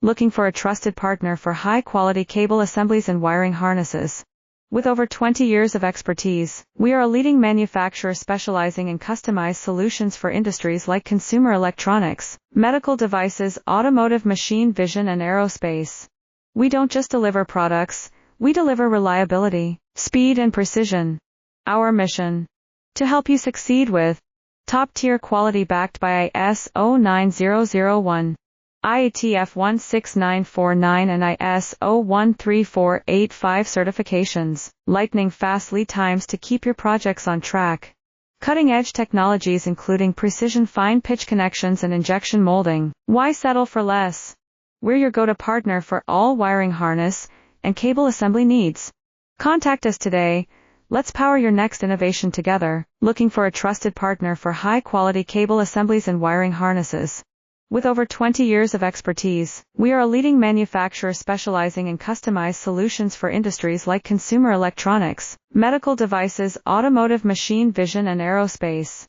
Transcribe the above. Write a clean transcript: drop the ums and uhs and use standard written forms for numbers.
Looking for a trusted partner for high-quality cable assemblies and wiring harnesses? With over 20 years of expertise, we are a leading manufacturer specializing in customized solutions for industries like consumer electronics, medical devices, automotive, machine vision, and aerospace. We don't just deliver products, we deliver reliability, speed, and precision. Our mission: to help you succeed with top-tier quality backed by ISO 9001, IATF 16949 and ISO 13485 certifications, lightning-fast lead times to keep your projects on track. Cutting-edge technologies including precision fine-pitch connections and injection molding. Why settle for less? We're your go-to partner for all wiring harness and cable assembly needs. Contact us today. Let's power your next innovation together. Looking for a trusted partner for high-quality cable assemblies and wiring harnesses? With over 20 years of expertise, we are a leading manufacturer specializing in customized solutions for industries like consumer electronics, medical devices, automotive, machine vision, and aerospace.